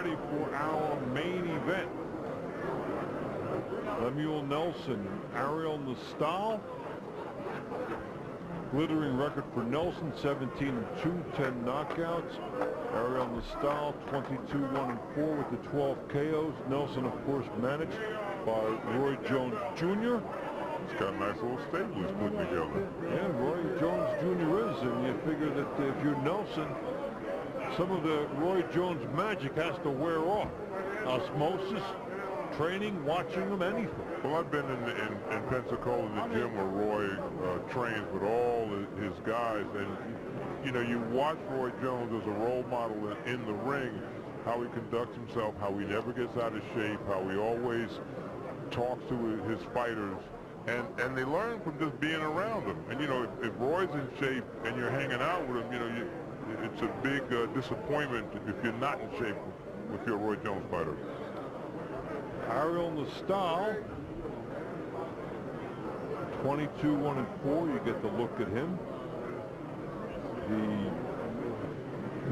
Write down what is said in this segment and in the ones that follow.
ready for our main event. Lemuel Nelson, Ariel Nastal. Glittering record for Nelson, 17-2, 10 knockouts. Ariel Nastal, 22-1-4 with the 12 KOs. Nelson, of course, managed by Roy Jones Jr. He's got a nice little stable he's putting together. Yeah, Roy Jones Jr. is, and you figure that if you're Nelson, some of the Roy Jones magic has to wear off. Osmosis, training, watching him, anything. Well, I've been in Pensacola, the gym where Roy trains with all his guys, and you know, you watch Roy Jones as a role model in the ring, how he conducts himself, how he never gets out of shape, how he always talks to his fighters, and they learn from just being around him. And you know, if Roy's in shape and you're hanging out with him, you know, it's a big disappointment if you're not in shape with your Roy Jones fighter. Ariel Nastal, 22-1-4. You get the look at him. The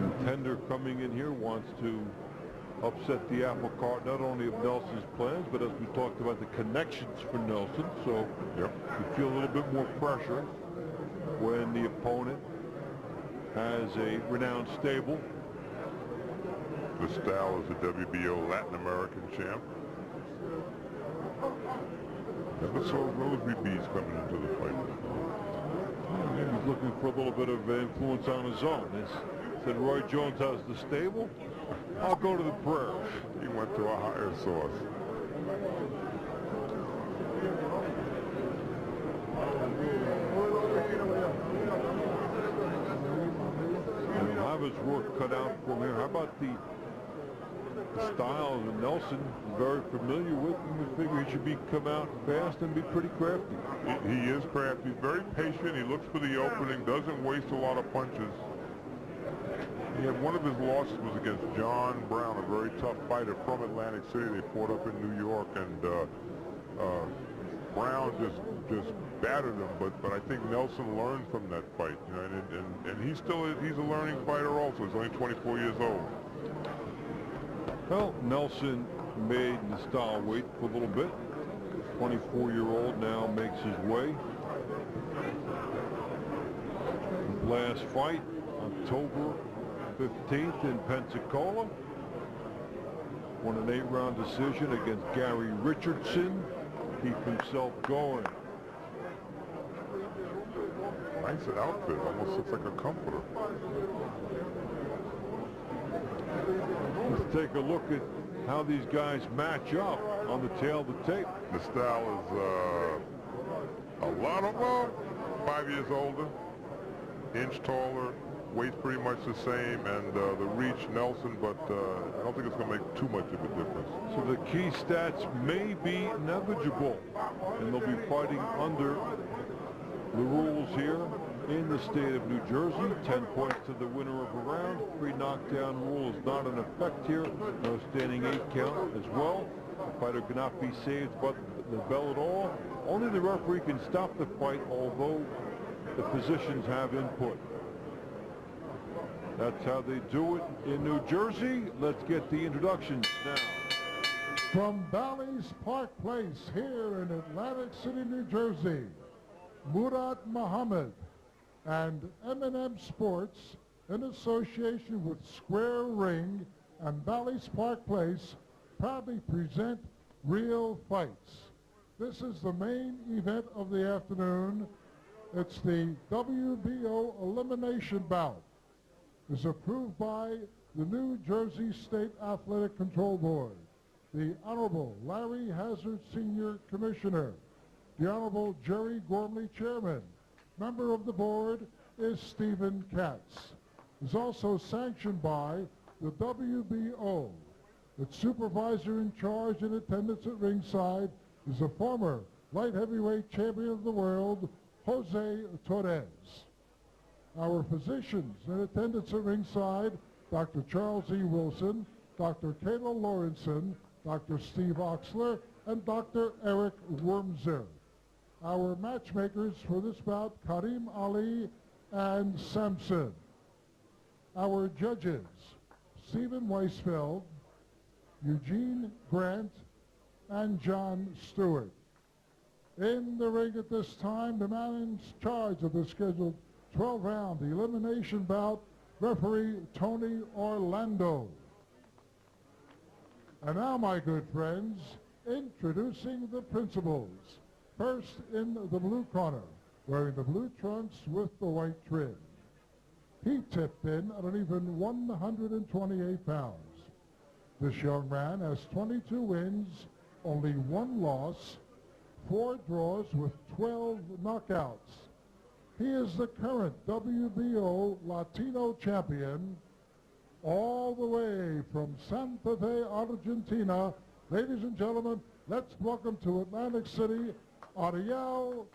contender coming in here wants to upset the apple cart, not only of Nelson's plans, but as we talked about, the connections for Nelson. So you feel a little bit more pressure when the opponent has a renowned stable. Nastal is the WBO Latin American champ. Never saw Roseby Bees coming into the fight. He's looking for a little bit of influence on his own. He said Roy Jones has the stable. I'll go to the prairies. He went to a higher source. And he'll have his work cut out for him here. How about the style that Nelson is very familiar with? You figure he should come out fast and be pretty crafty. He is crafty. He's very patient. He looks for the opening, doesn't waste a lot of punches. One of his losses was against John Brown, a very tough fighter from Atlantic City. They fought up in New York, and Brown just battered him. But I think Nelson learned from that fight, you know, and he's a learning fighter also. He's only 24 years old. Well, Nelson made Nastal wait for a little bit. 24-year-old now makes his way. His last fight, October 15th in Pensacola. Won an 8-round decision against Gary Richardson. Keep himself going. Nice outfit. Almost looks like a comforter. Let's take a look at how these guys match up on the tail of the tape. Nastal is a lot of 5 years older, inch taller, weight's pretty much the same, and the reach Nelson, but I don't think it's going to make too much of a difference. So the key stats may be negligible, and they'll be fighting under the rules here in the state of New Jersey. 10 points to the winner of a round. Free knockdown rule is not in effect here. No standing 8 count as well. The fighter cannot be saved but the bell at all. Only the referee can stop the fight, although the physicians have input. That's how they do it in New Jersey. Let's get the introductions now. From Bally's Park Place here in Atlantic City, New Jersey, Murad Muhammad and M&M Sports, in association with Square Ring and Bally's Park Place, proudly present Real Fights. This is the main event of the afternoon. It's the WBO elimination bout. Is approved by the New Jersey State Athletic Control Board, the Honorable Larry Hazard Senior Commissioner, the Honorable Jerry Gormley Chairman. Member of the board is Stephen Katz. Is also sanctioned by the WBO. Its supervisor in charge in attendance at ringside is a former light heavyweight champion of the world, Jose Torres. Our physicians in attendance at ringside, Dr. Charles E. Wilson, Dr. Kayla Lawrenson, Dr. Steve Oxler, and Dr. Eric Wormser. Our matchmakers for this bout, Karim Ali and Samson. Our judges, Stephen Weisfeld, Eugene Grant, and John Stewart. In the ring at this time, the man in charge of the scheduled 12-round elimination bout, referee Tony Orlando. And now, my good friends, introducing the principals. First in the blue corner, wearing the blue trunks with the white trim. He tipped in at an even 128 pounds. This young man has 22 wins, only 1 loss, 4 draws with 12 knockouts. He is the current WBO Latino champion, all the way from Santa Fe, Argentina. Ladies and gentlemen, let's welcome to Atlantic City, Ariel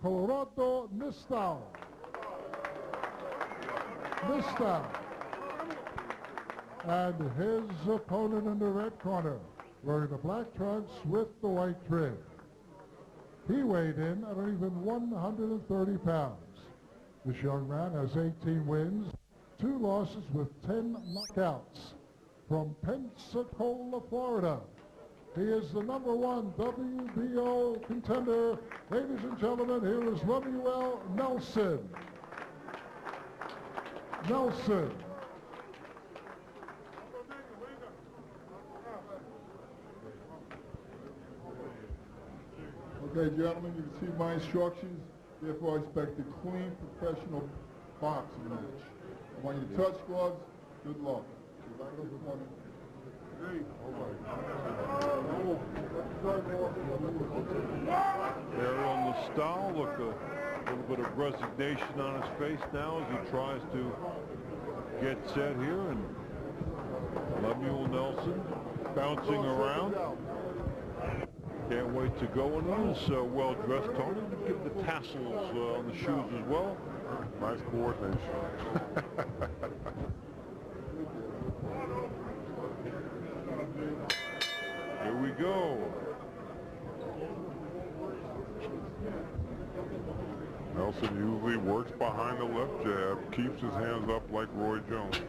Colorado Nistal. And his opponent in the red corner, wearing the black trunks with the white trim. He weighed in at an even 130 pounds. This young man has 18 wins, 2 losses with 10 knockouts. From Pensacola, Florida, he is the #1 WBO contender. Ladies and gentlemen, here is Neumel Nelson. Okay, gentlemen, you can see my instructions. Therefore, I expect a clean, professional boxing match. I want you to touch gloves. Good luck. There on the style, look, a little bit of resignation on his face now as he tries to get set here. And Neumel Nelson bouncing around. Can't wait to go in this well-dressed Tony. Give the tassels on the shoes as well. Nice coordination. Here we go. Nelson usually works behind the left jab, keeps his hands up like Roy Jones.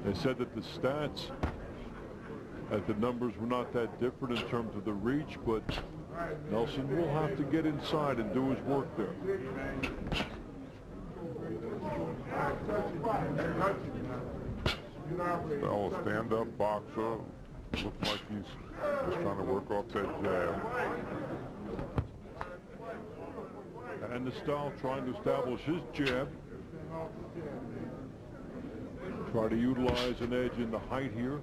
They said that the stats, that the numbers were not that different in terms of the reach, but Nelson will have to get inside and do his work there. Well, a stand-up boxer. Looks like he's just trying to work off that jab. And the style trying to establish his jab. Try to utilize an edge in the height here.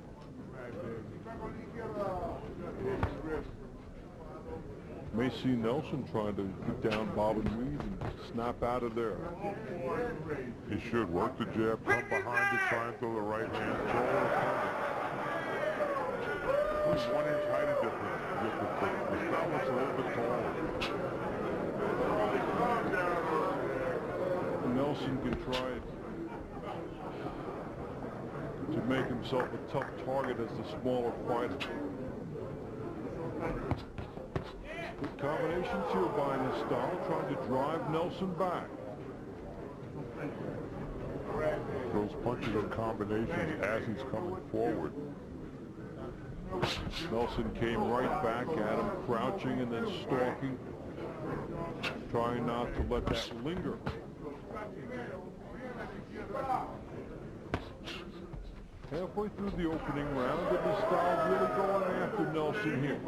May see Nelson trying to get down bob and weave and snap out of there. He should work the jab, come behind it, try and throw the right hand. There's 1 inch height difference. The style looks a little bit taller. Nelson can try to make himself a tough target as the smaller fighter. Good combinations here by Nistal, trying to drive Nelson back. Those punches are combinations as he's coming forward. Nelson came right back at him, crouching and then stalking, trying not to let that linger. Halfway through the opening round, and Nistal really going after Nelson here.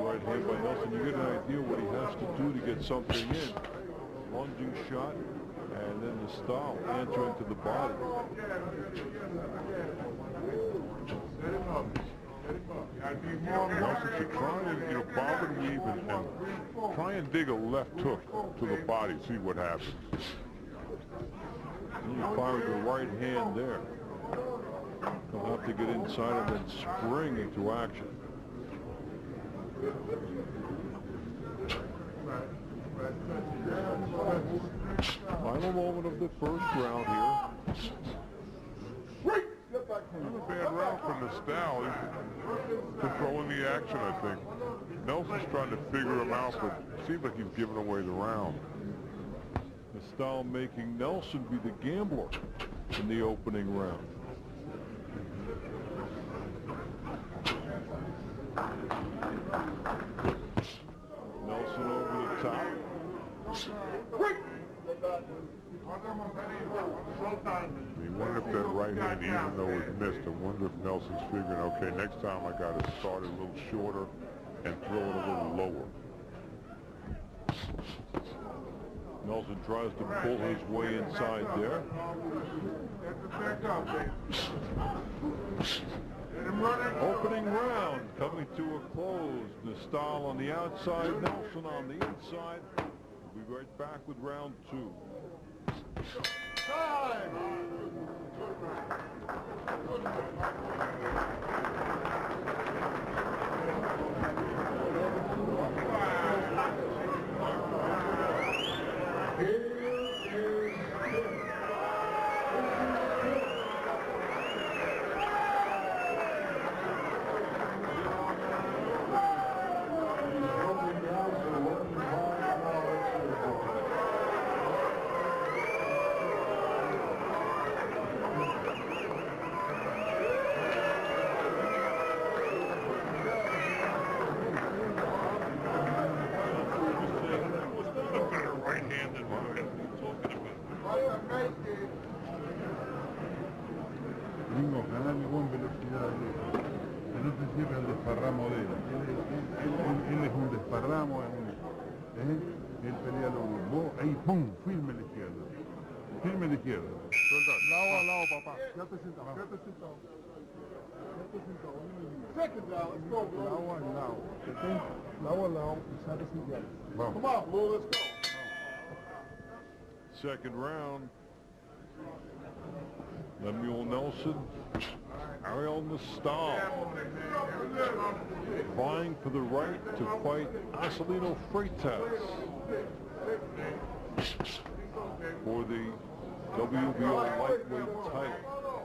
Right hand by Nelson, you get an idea what he has to do to get something in. Lunging shot, and then Nistal answering to the body. Nelson should try and, bob and weave and try and dig a left hook to the body, see what happens. And he fired the right hand there. He'll have to get inside and then spring into action. Final moment of the first round here. Not a bad round for Nostal. He's controlling the action, I think. Nelson's trying to figure him out, but it seems like he's giving away the round. Nostal making Nelson be the gambler in the opening round. Nelson over the top. He wondered if that right hand, even though it missed, I wonder if Nelson's figuring, okay, next time I got to start it a little shorter and throw it a little lower. Nelson tries to pull his way inside there. Opening round coming to a close. Nostal on the outside, Nelson on the inside. We'll be right back with round two. El desparramo de él. Él es un desparramo, él pelea lo mismo. Ahí, pum, firme la izquierda. Firme la izquierda. Lado a lado, papá. Quédate sentado, quédate sentado. Quédate sentado. Second down, let's go, bro. Lado a lado. Lado a lado, quédate sentado. Vamos. Come on, bro, let's go. Second round. Lemuel Nelson, Ariel Nostal, vying for the right to fight Acelino Freitas for the WBO lightweight title.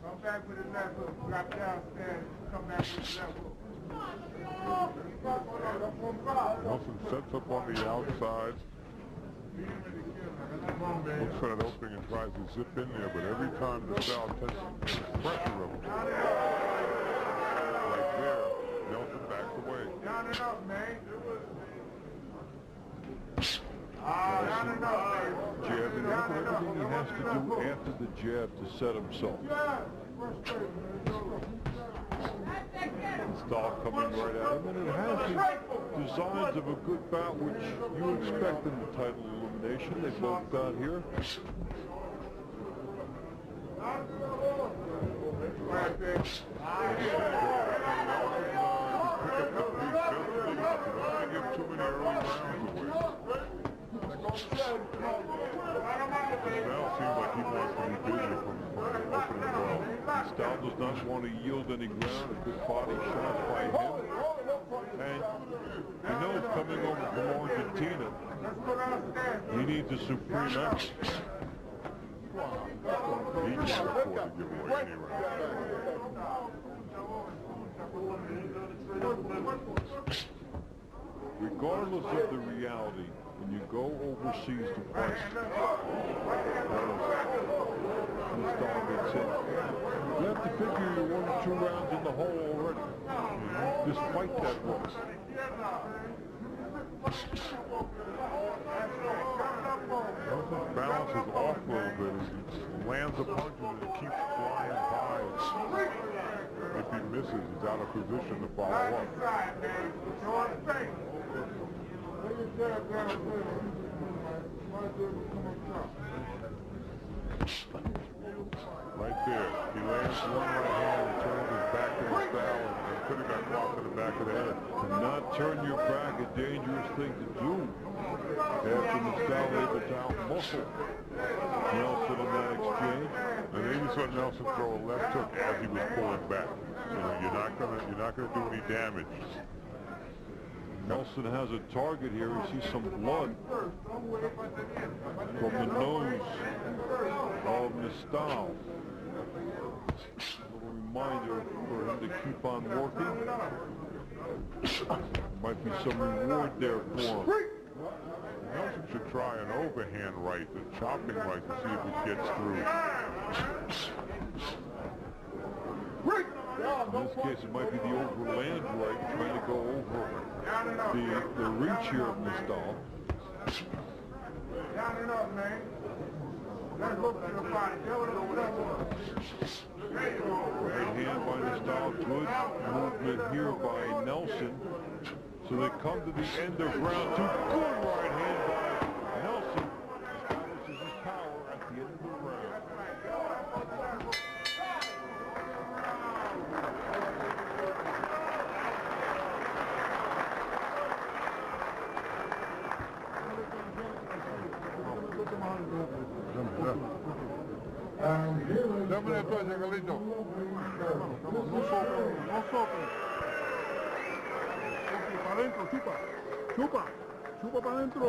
Come back with the left hook, drop down, stand, come back with the left hook. Nelson sets up on the outside. Looks for that opening and tries to zip in there, but every time Nostal touches the pressure of him, right there, Nelson backs away. Down and up, man. Down and up, man. Jabbing up everything he has to do after the jab to set himself. Nostal coming right at him, and it has the designs of a good bout which you expect in the title elimination. They both got here. Now seems like he wants to be busy from the opening ball. Nostal does not want to yield any ground. A good body shot by him. And you know, coming over from Argentina, he needs a supreme effort. He can't afford to give away any round. Regardless of the reality, when you go overseas to fight, Nostal gets in. You have to figure you're 1 or 2 rounds in the hole already. Despite that loss. Nelson's balance is off a little bit. He lands a punch and it keeps flying by. If he misses, he's out of position to follow up. Right there. He lands one right hand and turns his back to Nostal and could have got caught in the back of the head. To not turn your back, a dangerous thing to do. After Nostal able to out-muscle Nelson in that exchange. And then you saw Nelson throw a left hook as he was pulling back. You know, you're not gonna do any damage. Nelson has a target here. You see some blood from the nose of Nostal. little reminder for him to keep on working. Might be some reward there for him. Nelson should try an overhand right, the chopping right, to see if it gets through. In this case, it might be the overland right, trying to go over the reach here of Nastal. Down and up, man. Let's look to the body. Right hand by Nastal, good movement here by Nelson. So they come to the end of round two. Good right hand by Nelson. Establishes his power at the end of the round. Dame la toalla, Carlito. No soplen, no soplen. Para adentro, chupa, chupa, chupa para adentro.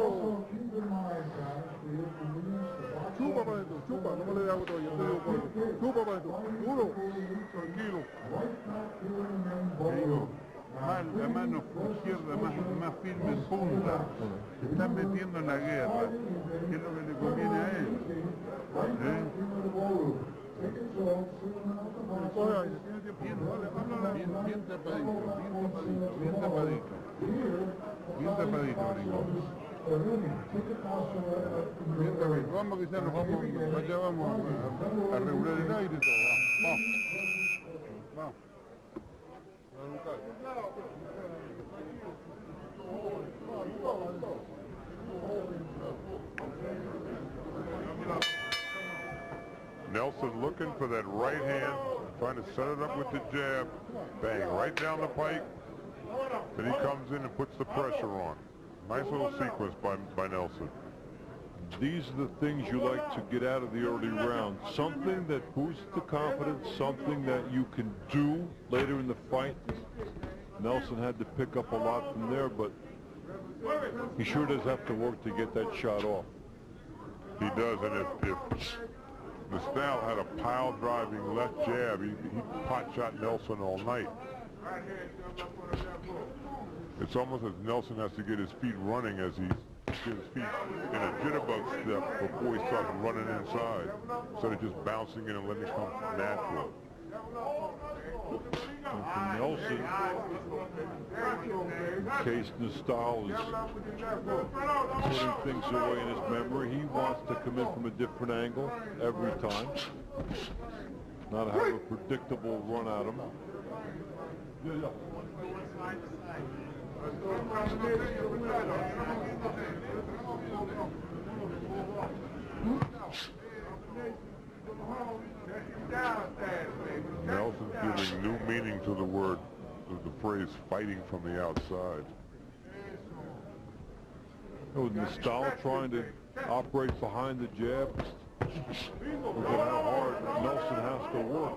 Chupa para adentro, chupa, no me le dé agua todavía, te digo por eso. Chupa para adentro, duro, tranquilo. Digo, la mano izquierda más firme en punta. Se están metiendo en la guerra, que es lo que le conviene a él. Bien tapadito, bien tapadito. Bien tapadito, gringo. Bien tapadito. Vamos que ya nos vamos, allá vamos a regular el aire y todo. Vamos. Vamos. Nelson looking for that right hand, trying to set it up with the jab. Bang, right down the pike. Then he comes in and puts the pressure on. Nice little sequence by Nelson. These are the things you like to get out of the early round. Something that boosts the confidence, something that you can do later in the fight. Nelson had to pick up a lot from there, but he sure does have to work to get that shot off. He does, and if Nastal had a pile-driving left jab, he pot-shot Nelson all night. It's almost as Nelson has to get his feet running as he gets his feet in a jitterbug step before he starts running inside, instead of just bouncing in and letting it come natural. And for Nelson, in case Nastal is putting things away in his memory, he wants to come in from a different angle every time, not have a predictable run at him. Nelson's giving new meaning to the word, the phrase fighting from the outside. With Nastal trying to operate behind the jab, look at how hard Nelson has to work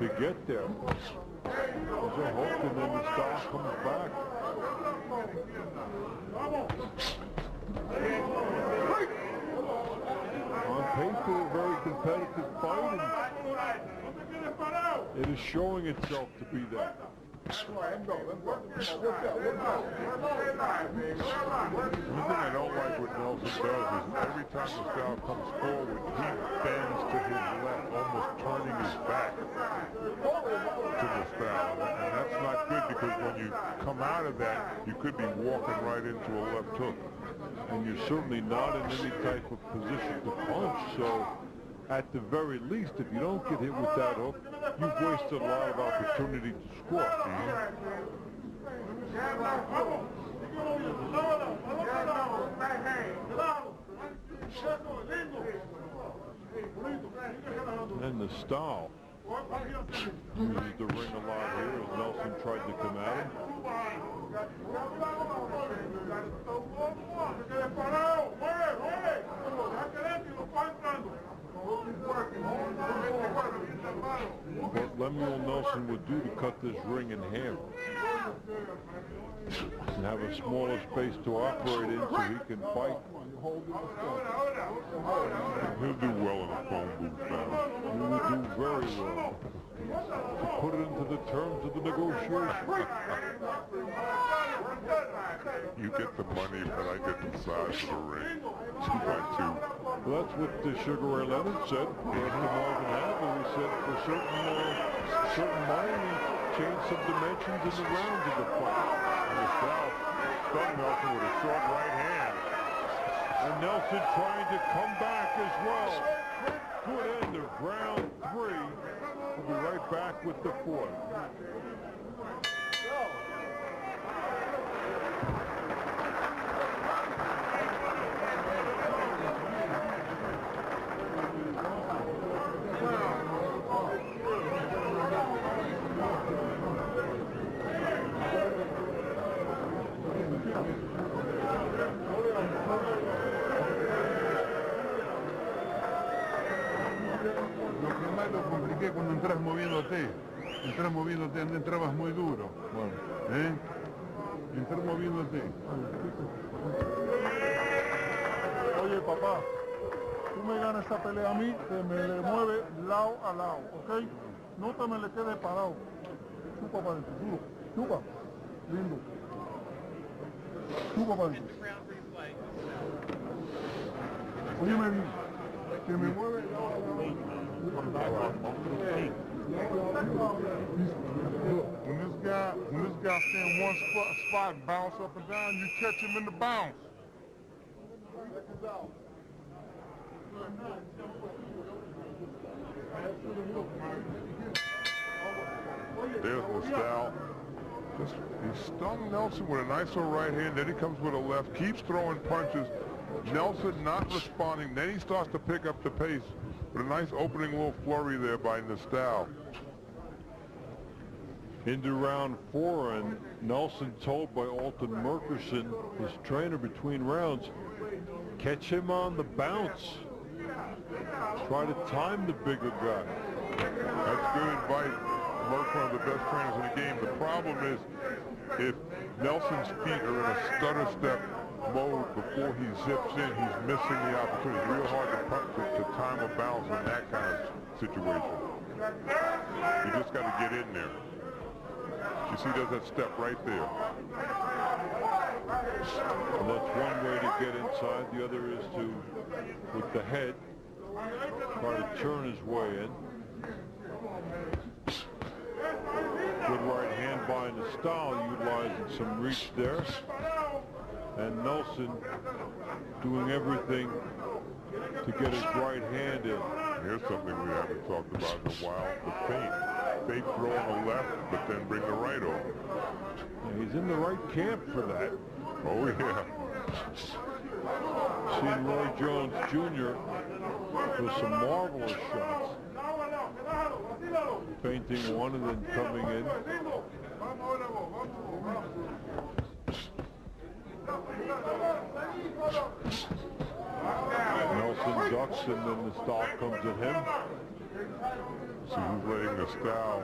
to get there. There's a hook, and then Nastal comes back. On paper, a very competitive fight, and it is showing itself to be that. One thing I don't like what Nelson does is every time Nastal comes forward, he bends to his left, almost turning his back to Nastal. And that's not good, because when you come out of that, you could be walking right into a left hook. And you're certainly not in any type of position to punch, so at the very least, if you don't get hit with that hook, you've wasted a lot of opportunity to score. And Nastal uses the ring a lot here as Nelson tried to come at him. What Lemuel Nelson would do to cut this ring in half and have a smaller space to operate in so he can fight. He'll do well in a phone booth battle. He would do to put it into the terms of the negotiation. You get the money, but I get the size of the ring. 2 by 2. Well, that's what Sugar Ray Leonard said. After Marvin Hagler, he said for certain money, he changed some dimensions in the rounds of the fight. And the South stung Nelson with a short right hand. And Nelson trying to come back as well. Good end of round 3. We'll be right back with the 4th. Lo compliqué cuando entras moviéndote. Entras moviéndote, antes entrabas muy duro. Bueno. Entrar moviéndote. Oye, papá, tú me ganas esta pelea a mí, que me le mueve lado a lado, ¿ok? No te me le quedes parado. Chupa para adentro, duro. Chupa. Lindo. Chupa para adentro. Óyeme bien, que me mueve lado a lado. When this guy stay in one spot and bounce up and down, you catch him in the bounce. There's Nostal. He stung Nelson with a nice little right hand, then he comes with a left, keeps throwing punches. Nelson not responding, then he starts to pick up the pace with a nice opening little flurry there by Nostal. Into round 4, and Nelson told by Alton Merkerson, his trainer between rounds, catch him on the bounce. Try to time the bigger guy. That's good advice. Merck, one of the best trainers in the game. The problem is, if Nelson's feet are in a stutter step mode before he zips in, he's missing the opportunity. It's real hard to time a bounce in that kind of situation. You just got to get in there. You see, there's that step right there. And that's one way to get inside. The other is to, with the head, try to turn his way in. Good right hand by Nostal, utilizing some reach there. And Nelson doing everything to get his right hand in. Here's something we haven't talked about in a while, the feint. Fake throw on the left, but then bring the right over. And he's in the right camp for that. Oh, yeah. Seen Roy Jones Jr. with some marvelous shots. Feinting one and then coming in. Nelson ducks and then the stall comes at him. See who's letting the style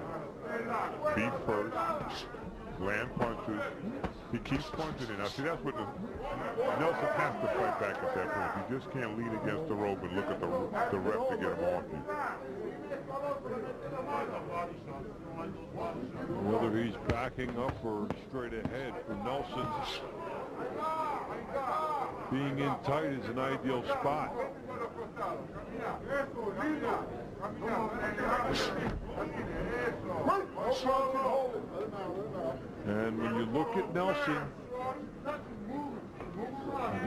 beat first, land punches. He keeps punching it. Now see, that's what Nelson has to fight back at that point. He just can't lean against the rope and look at the ref to get him off you. Whether he's backing up or straight ahead, for Nelson, being in tight is an ideal spot. And when you look at Nelson,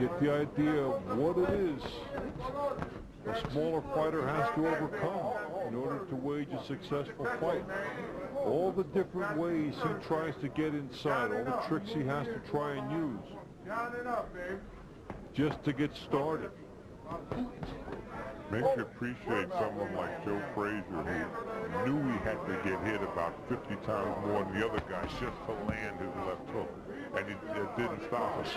you get the idea of what it is a smaller fighter has to overcome in order to wage a successful fight. All the different ways he tries to get inside, all the tricks he has to try and use just to get started. Makes you appreciate someone like Joe Frazier, who knew he had to get hit about 50 times more than the other guy just to land his left hook. And it didn't stop him.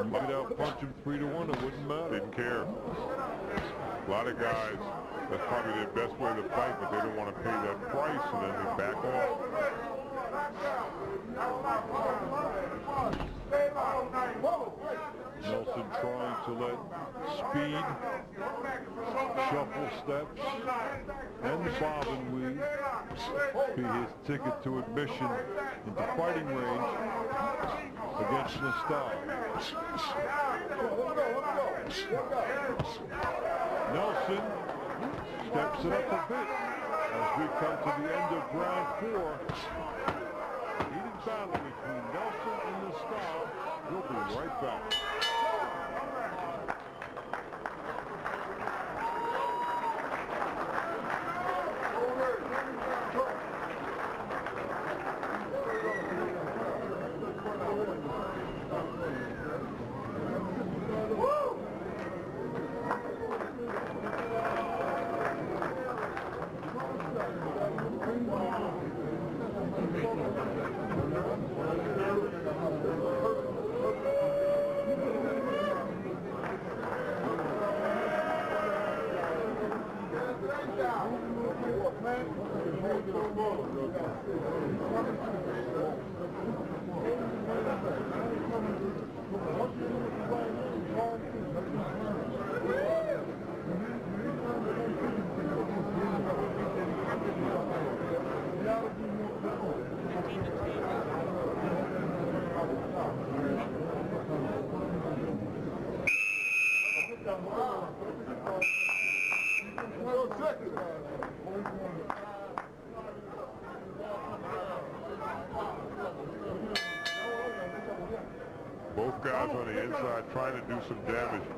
You could out punch him 3-1, it wouldn't matter. Didn't care. A lot of guys That's probably their best way to fight, but they don't want to pay that price, and then they back off. Nelson trying to let speed, shuffle steps, and bob and weave be his ticket to admission into fighting range against Nastal. Nelson steps it up a bit as we come to the end of round 4. Heated battle between Nelson and Nastal. We'll be right back. Both guys on the inside trying to do some damage.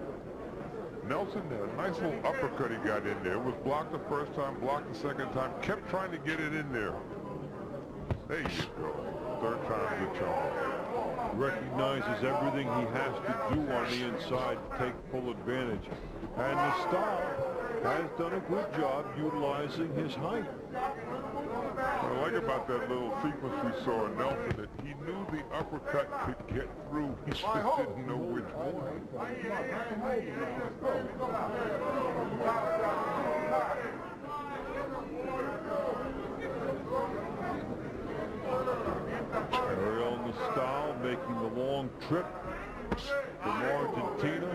Nelson, a nice little uppercut he got in there. It was blocked the first time, blocked the second time, kept trying to get it in there. There you go. Third time's the charm. Recognizes everything he has to do on the inside to take full advantage. And Nastal has done a good job utilizing his height. What I like about that little sequence we saw in Nelson, that he knew the uppercut could get through. He just didn't know which one. Ariel Nastal making the long trip from Argentina,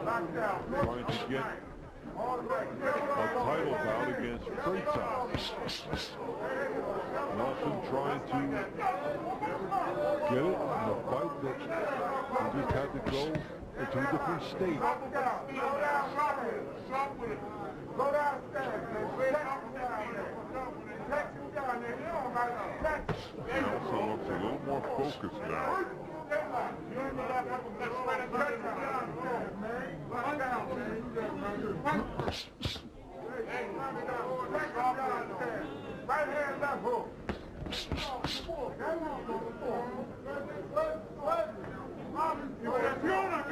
trying to get a title bout against Freitas. Nelson trying to get it in a fight that he just had to go into a different state. Go downstairs. Nelson looks a little more focused now. Right hand, left hook.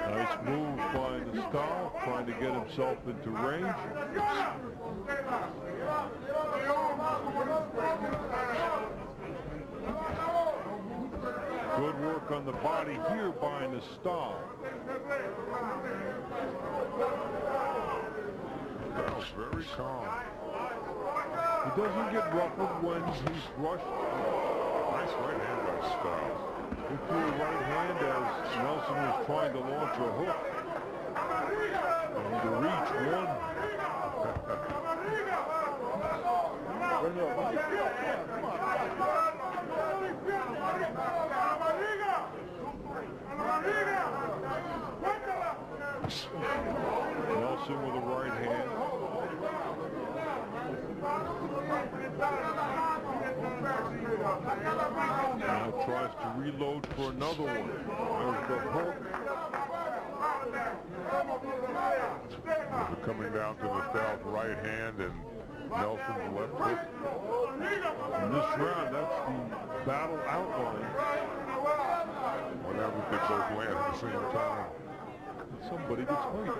Nice move by Nastal, trying to get himself into range. Good work on the body here by Nastal. That was very calm. He doesn't get ruffled when he's rushed. Nice right hand by Nastal. He threw a right hand as Nelson was trying to launch a hook. And to reach one. Nelson with a right hand. Now tries to reload for another one. There's the hook. Coming down to Nastal's right hand and Nelson's left hook. In this round, that's the battle outline. What happens if they both land at the same time? Somebody gets hurt.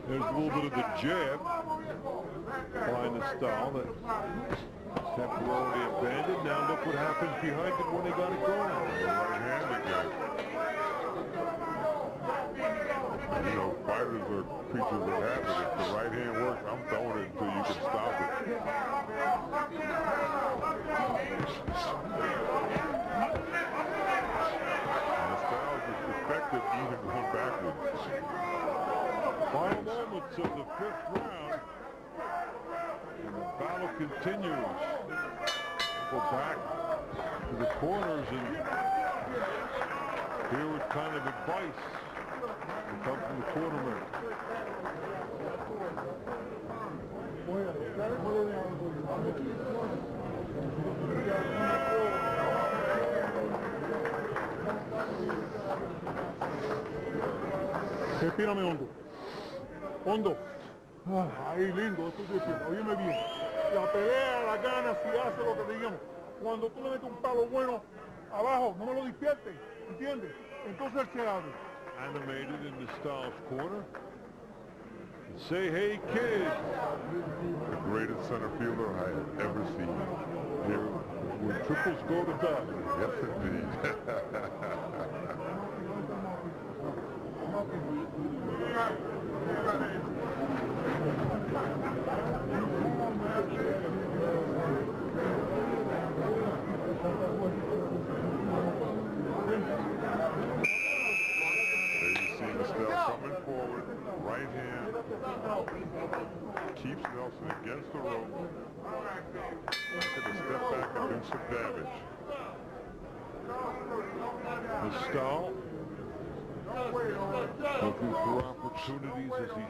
There's a little bit of the jab by Nastal that Temporarily abandoned. Now look what happens behind it when they got it going. The right-handed guy. You know, fighters are creatures of habit. If the right hand works, I'm throwing it until you can stop it. And the styles is effective even going backwards. Final moments of the 5th round. And the battle continues. Go back to the corners and hear what kind of advice will come from the cornerman. Respírame hondo. Hondo. Ahí lindo, esto es difícil. Óyeme bien. La pelea la gana si hace lo que te digamos. Cuando tú le metes un palo bueno abajo, no me lo despiertes, ¿entiendes? Entonces él se abre. Animated in the Styles corner. Say, hey, kid. The greatest center fielder I have ever seen. Here, when triples go to bat. Yes, indeed. Coming forward, right hand, keeps Nelson against the rope. Could have stepped back and do some damage. The style looking for opportunities as he